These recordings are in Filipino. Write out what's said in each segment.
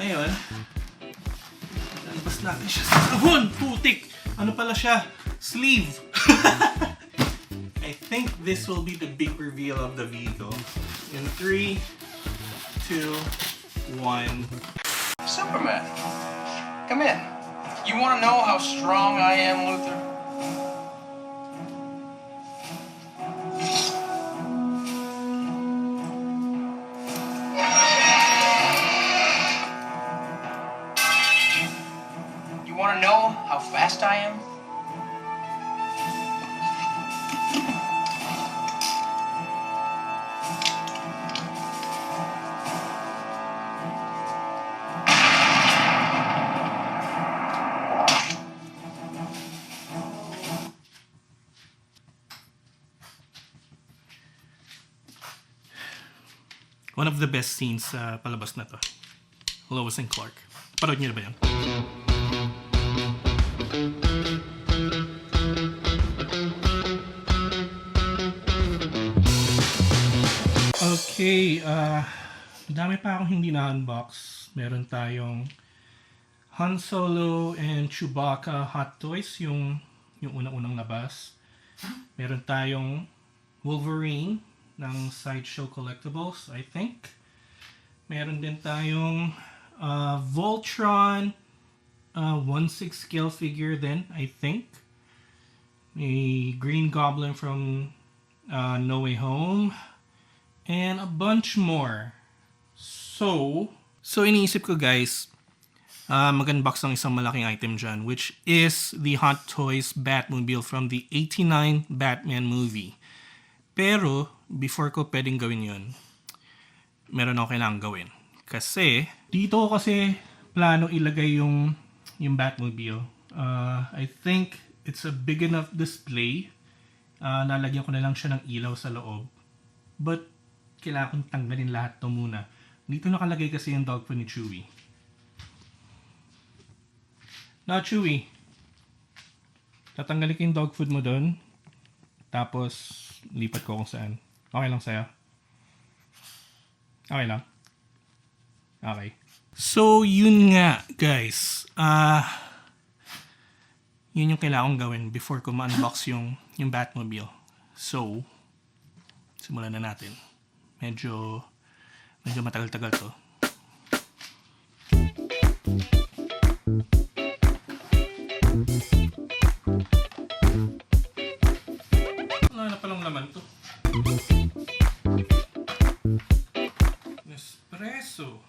Ngayon, lalabas natin siya sa sabon. Putik! Ano pala siya? Sleeve! I think this will be the big reveal of the vehicle. In 3, 2, 1. Superman, come in. You want to know how strong I am, Luther? You want to know how fast I am? One of the best scenes sa palabas na to. Lois and Clark. Parood niyo na ba yan? Okay, dami pa akong hindi na-unbox. Meron tayong Han Solo and Chewbacca Hot Toys, yung unang-unang labas. Meron tayong Wolverine ng Sideshow Collectibles, I think. Meron din tayong Voltron 1/6 scale figure din, I think. May Green Goblin from No Way Home. And a bunch more. So iniisip ko guys, mag-unbox ng isang malaking item dyan, which is the Hot Toys Batmobile from the 89 Batman movie. Pero, before ko pwedeng gawin yun, meron ako kailangang gawin. Kasi, dito ko kasi plano ilagay yung Batmobile. I think it's a big enough display. Nalagyan ko na lang siya ng ilaw sa loob. But, kailangan kong tanggalin lahat to muna. Dito nakalagay kasi yung dog food ni Chewie. Now, Chewie, tatanggalin ko yung dog food mo doon. Tapos, lipat ko kung saan. Okay lang sa'yo? Okay lang? Okay. So, yun nga, guys. Yun yung kailangan kong gawin before ko ma-unbox yung Batmobile. So, simulan na natin. Medyo matagal-tagal to. Wala na palang laman to. Nespresso.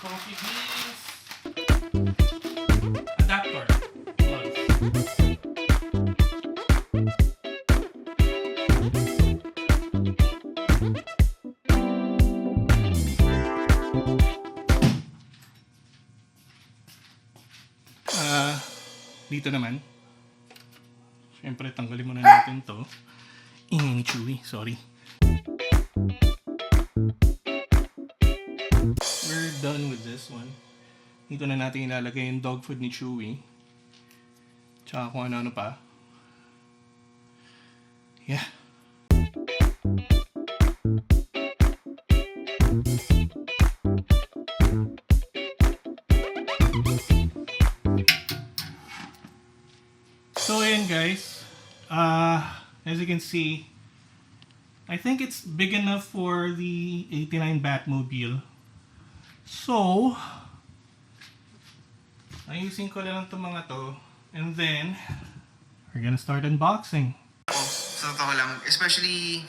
Coffee beans. Adapter. Dito naman. Siyempre, tanggalin muna natin to. Ingay ni Chewie, sorry. We're done with this one. Dito na natin ilalagay yung dog food ni Chewie. Tsaka kung ano-ano pa. Yeah. So ayan guys, as you can see, I think it's big enough for the 89 Batmobile. So, ayusin ko lang itong mga to, and then, we're gonna start unboxing. Sa totoo lang, especially,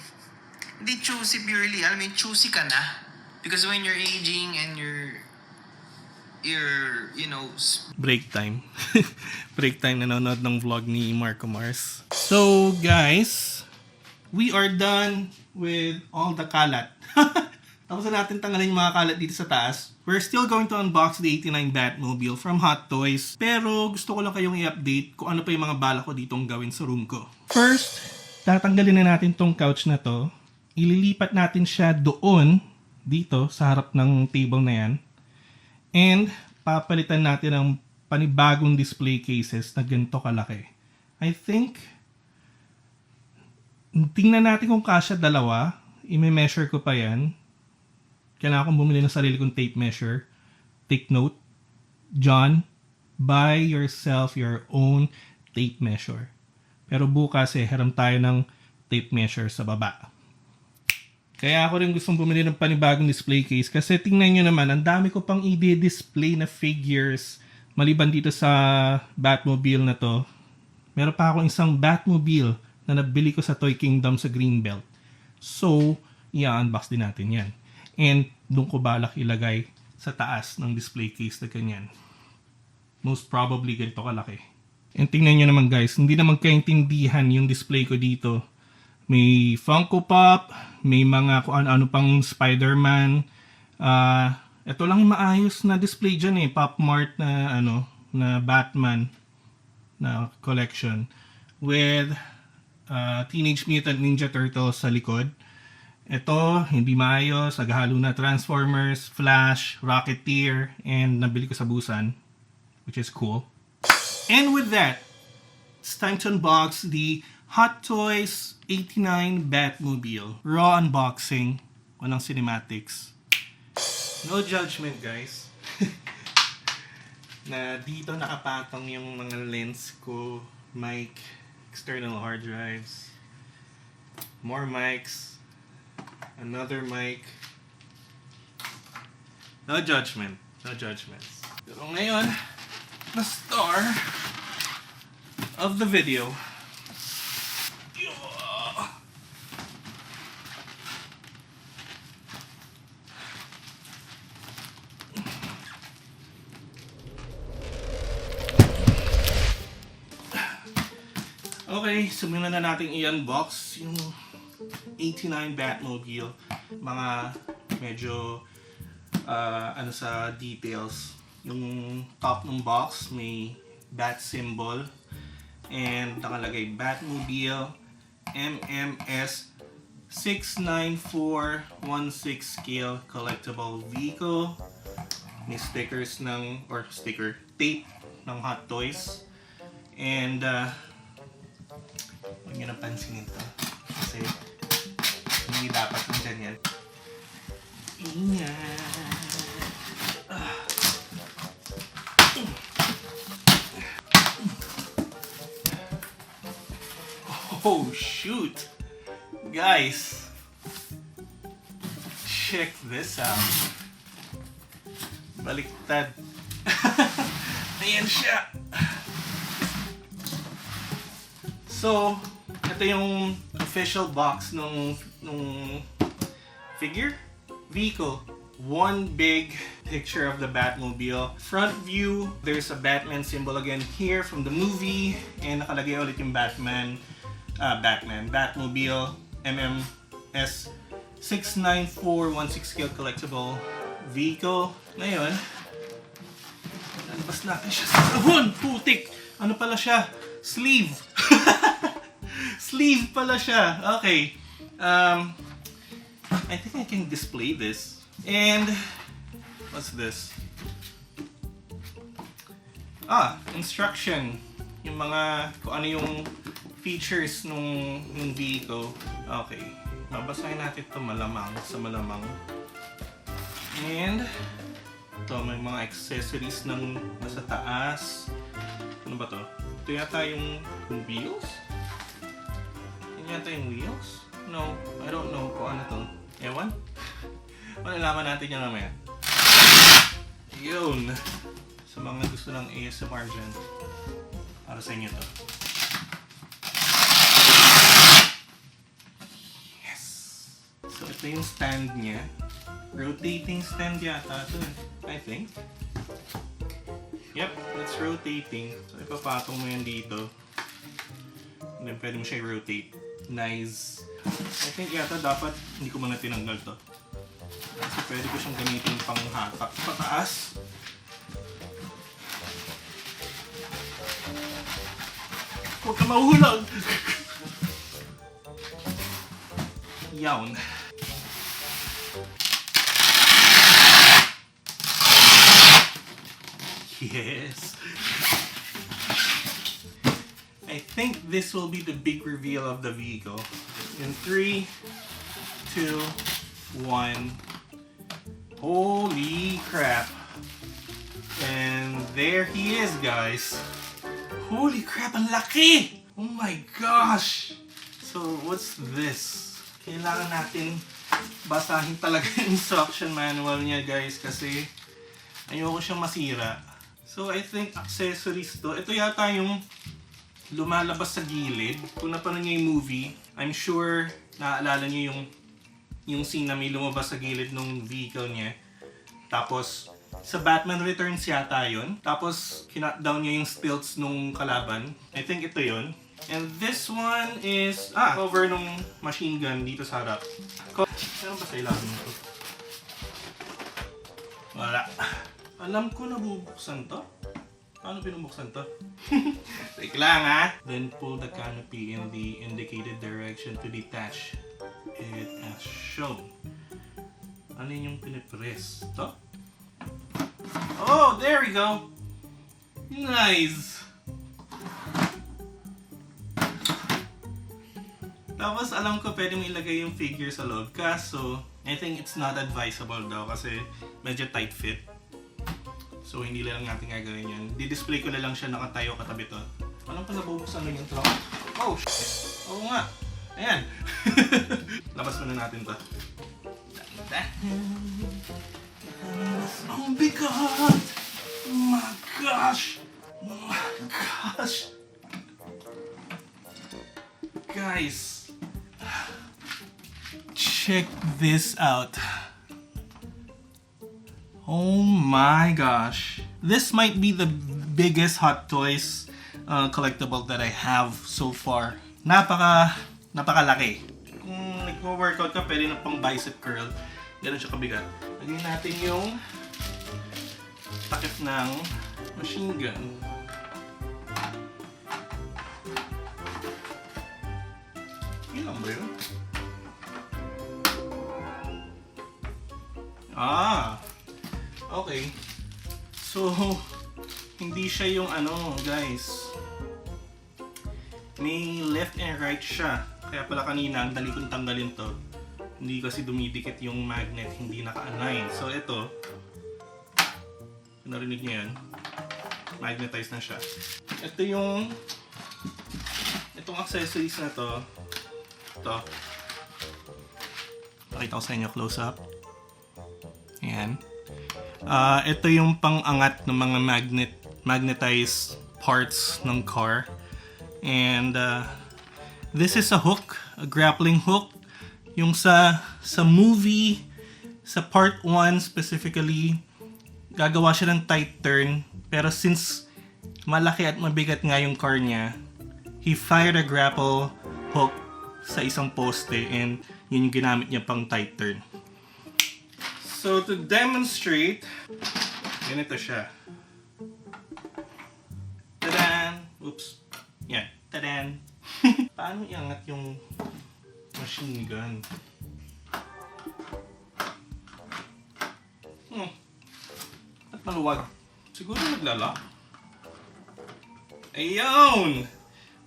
hindi choosy purely, alam mo yun, choosy ka na. Because when you're aging and you're you know, Break time. Break time, nanonood ng vlog ni Marco Mars. So, guys, we are done with all the kalat. Tapos na natin tanggalin yung mga kalat dito sa taas. We're still going to unbox the 89 Batmobile from Hot Toys. Pero gusto ko lang kayong i-update kung ano pa yung mga bala ko ditong gawin sa room ko. First, tatanggalin na natin tong couch na to. Ililipat natin siya doon, dito, sa harap ng table na yan. And papalitan natin ang panibagong display cases na ganito kalaki. I think, tingnan natin kung kasya dalawa. I-measure ko pa yan. Kailangan kong bumili ng sarili kong tape measure. Take note, John, buy yourself your own tape measure. Pero bukas hiram tayo ng tape measure sa baba. Kaya ako rin gustong bumili ng panibagong display case kasi tingnan nyo naman, ang dami ko pang i-display na figures maliban dito sa Batmobile na to. Meron pa akong isang Batmobile na nabili ko sa Toy Kingdom sa Greenbelt. So, i-unbox din natin yan. And doon ko balak ilagay sa taas ng display case na ganyan. Most probably ganito kalaki. And tingnan nyo naman guys, hindi naman kaintindihan yung display ko dito. May Funko Pop, may mga kung ano pang Spider-Man. Ito lang yung maayos na display dyan Pop Mart na na Batman na collection with Teenage Mutant Ninja Turtles sa likod. Ito, hindi maayos, naghahalo na Transformers, Flash, Rocketeer, and nabili ko sa Busan, which is cool. And with that, it's time to unbox the Hot Toys 89 Batmobile. Raw unboxing. Walang cinematics. No judgment, guys. Na dito nakapatong yung mga lens ko. Mic, external hard drives. More mics. Another mic. No judgment. No judgments. Pero ngayon, the star of the video. Okay, simulan na natin i-unbox yung 89 Batmobile. Mga medyo sa details. Yung top ng box may bat symbol and nakalagay Batmobile MMS 69416 scale collectible vehicle. May stickers tape ng Hot Toys. And huwag nyo napansinin ito kasi hindi dapat yung ganyan. Oh shoot! Guys, check this out. Baliktad. Ayan siya. So, ito yung official box nung vehicle. One big picture of the Batmobile. Front view, there's a Batman symbol again here from the movie. And nakalagay ulit yung Batmobile MMS 69416 scale collectible vehicle. Ngayon, nalabas natin siya sa sabon. Putik! Ano pala siya? Sleeve! Sleeve pala siya. Okay. I think I can display this. And what's this? Instruction. Yung mga kung ano yung features nung vehicle. Okay. Babasahin natin ito sa malamang. And ito may mga accessories ng nasa taas. Ano ba to? Ito yata yung wheels? Yan yata yung wheels? No, I don't know kung ano to. Ewan? Malalaman natin yan mamaya. Yun! Sa mga gusto ng ASMR dyan, para sa inyo to. Yes! So ito yung stand niya. Rotating stand yata ito, I think. Yep, it's rotating. So ipapatong mo yan dito. And then pwede mo siya i-rotate. Nice. I think yata dapat hindi ko muna tinanggal to. Kasi pwede ko siyang gamitin pang hatak pataas. Huwag ka mahuhulog! Yawn. Yes. I think this will be the big reveal of the vehicle. In 3, 2, 1. Holy crap. And there he is, guys. Holy crap, ang laki! Oh my gosh! So, what's this? Kailangan natin basahin talaga yung instruction manual niya, guys, kasi ayoko siyang masira. So, I think accessories to. Ito yata yung lumalabas sa gilid. Kung napanood niyo yung movie, I'm sure naaalala niyo yung scene na may lumabas sa gilid ng vehicle niya. Tapos, sa Batman Returns yata yun. Tapos, kinutdown niya yung stilts nung kalaban. I think ito yun. And this one is, cover nung machine gun dito sa harap. Meron ba sa ilalim nito? Wala. Alam ko na bubuksan to. Paano binubuksan to? Like lang ha. Then pull the canopy in the indicated direction to detach it as shown. Ano yung pinipress? To? Oh, there we go! Nice! Tapos alam ko pwede mo ilagay yung figure sa loob. Kaso, I think it's not advisable daw kasi medyo tight fit. So hindi lang natin gagawin yun. Di-display ko na lang siya nakatayo katabi to. Alam pa nabubuksan na yung trunk. Oh shit! Oo nga! Ayan! Labas muna natin to. Oh my god! Oh my gosh! Oh my gosh! Guys, check this out. Oh my gosh. This might be the biggest Hot Toys collectible that I have so far. Napakalaki. Kung nagpo-workout ka, pwede na pang bicep curl. Ganun siya kabigat. Lagyan natin yung takip ng machine gun. Yun lang ba yun? Okay. So, hindi siya yung guys. May left and right siya. Kaya pala kanina, ang dali kong tanggalin to. Hindi kasi dumidikit yung magnet, hindi naka-align. So, ito. Narinig niyo yan. Magnetized na siya. Ito yung itong accessories na to. Ito. Pakita ko sa inyo close up. Ayan. Ito yung pang-angat ng mga magnetized parts ng car. And this is a hook, a grappling hook. Yung sa movie, sa part 1 specifically, gagawa siya ng tight turn. Pero since malaki at mabigat nga yung car niya, he fired a grapple hook sa isang poste and yun yung ginamit niya pang tight turn. So to demonstrate, ganito siya. Tadan! Oops. Yan. Tadan! Paano iangat yung machine gun? At maluwag. Siguro naglalak. Ayun!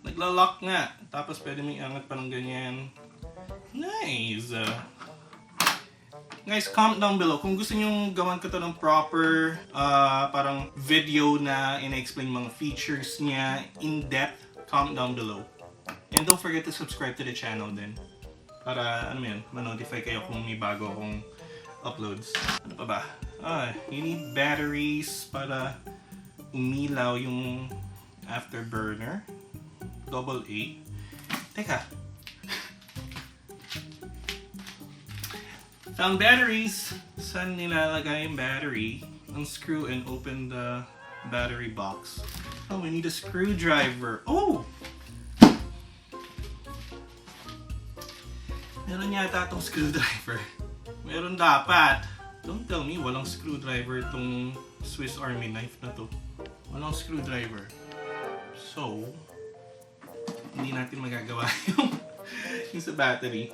Naglalak nga. Tapos pwede mo iangat pa ng ganyan. Nice! Guys, comment down below kung gusto nyo gawan ko to ng proper parang video na ina-explain mga features niya in depth. Comment down below. And don't forget to subscribe to the channel din. Para, ma-notify kayo kung may bago akong uploads. Ano pa ba? You need batteries para umilaw yung afterburner. AA. Teka. Found batteries. Saan nilalagay yung battery? Unscrew and open the battery box. Oh, we need a screwdriver. Oh! Meron yata itong screwdriver. Meron dapat. Don't tell me walang screwdriver itong Swiss Army knife na to. Walang screwdriver. So, hindi natin magagawa yung sa battery.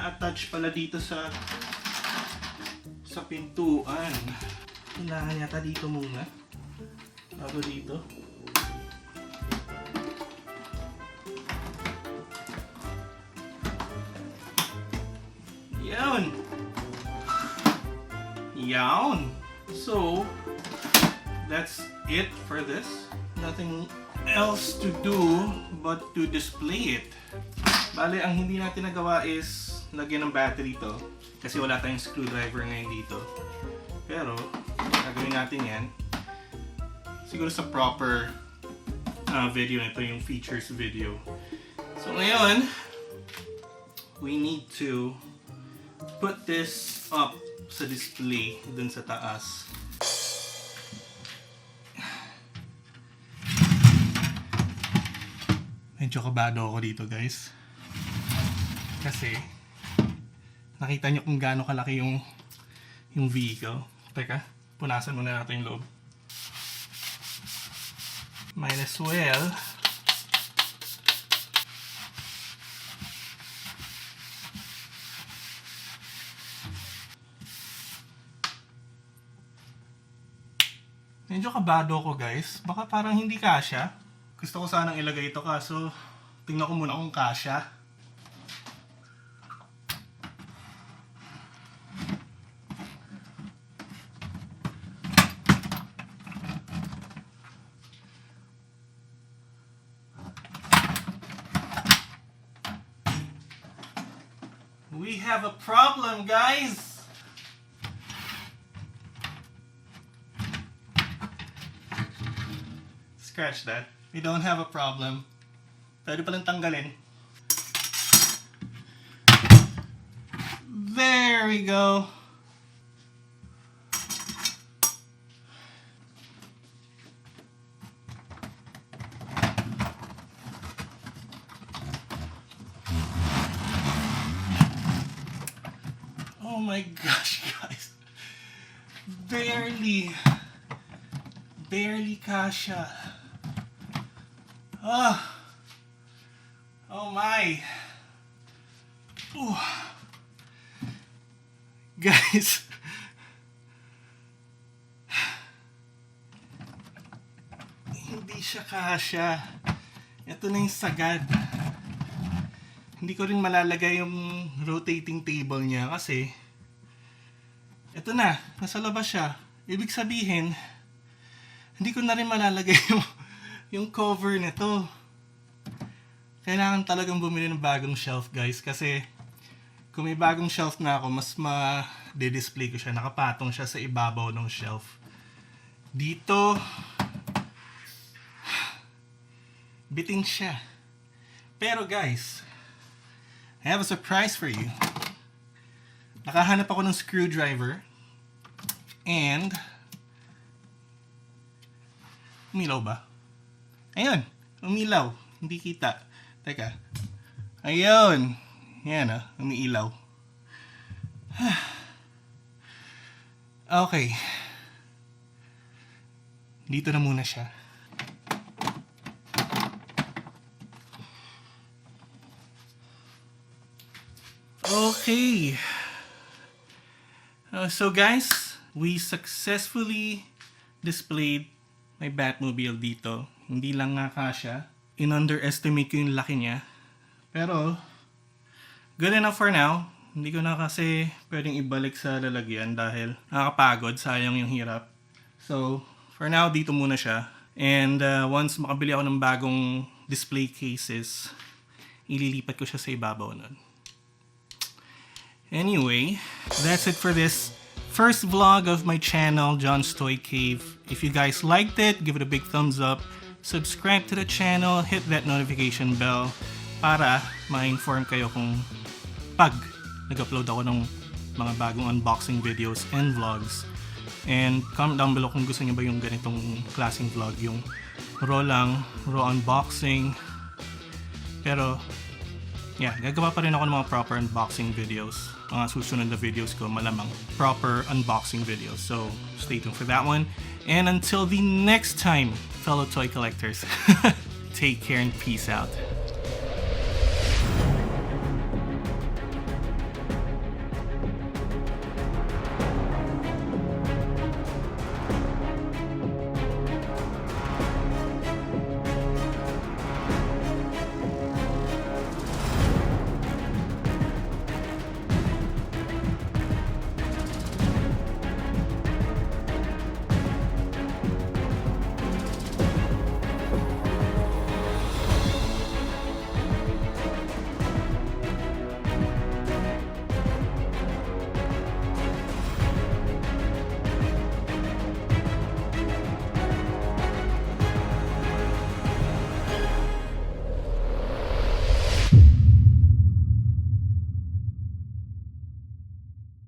ina-attach pala dito sa pintuan. Kailangan yata dito muna. Bago dito. Yan. Yawn. So, that's it for this. Nothing else to do but to display it. Bale, ang hindi natin nagawa is lagyan ng battery to kasi wala tayong screwdriver ngayon dito. Pero, gagawin natin yan. Siguro sa proper video nito, yung features video. So ngayon, we need to put this up sa display dun sa taas. Medyo kabado ako dito, guys. Kasi nakita niyo kung gaano kalaki yung vehicle. Teka, punasan muna natin yung loob. Might as well medyo kabado ko, guys. Baka parang hindi kasya. Gusto ko sanang ilagay ito kaso tingnan ko muna kung kasya. We have a problem, guys! Scratch that. We don't have a problem. Pwede palang tanggalin. There we go. Oh my gosh, guys. Barely kasha. Oh my. Ooh. Guys. Hindi siya kasha. Ito na yung sagad. Hindi ko rin malalagay yung rotating table niya kasi ito na, nasa labas siya. Ibig sabihin, hindi ko na rin malalagay yung cover nito. Kailangan talagang bumili ng bagong shelf, guys, kasi kung may bagong shelf na ako, mas ma-display ko siya. Nakapatong siya sa ibabaw ng shelf. Dito, bitin siya. Pero guys, I have a surprise for you. Nakahanap ako ng screwdriver and umilaw ba? Ayun, umilaw. Hindi kita. Teka. Ayun. Yan umiilaw. Okay. Dito na muna siya. Okay. So guys, we successfully displayed my Batmobile dito. Hindi lang nga kasya. In-underestimate ko yung laki niya. Pero, good enough for now. Hindi ko na kasi pwedeng ibalik sa lalagyan dahil nakakapagod. Sayang yung hirap. So, for now, dito muna siya. And once makabili ako ng bagong display cases, ililipat ko siya sa ibabaw nun. Anyway, that's it for this first vlog of my channel, John's Toy Cave. If you guys liked it, give it a big thumbs up. Subscribe to the channel, hit that notification bell para ma-inform kayo kung pag nag-upload ako ng mga bagong unboxing videos and vlogs. And comment down below kung gusto niyo ba yung ganitong klaseng vlog, yung raw lang, raw unboxing. Pero, yeah, gagawa pa rin ako ng mga proper unboxing videos. Mga susunod na videos ko, malamang proper unboxing videos. So, stay tuned for that one. And until the next time, fellow toy collectors, take care and peace out.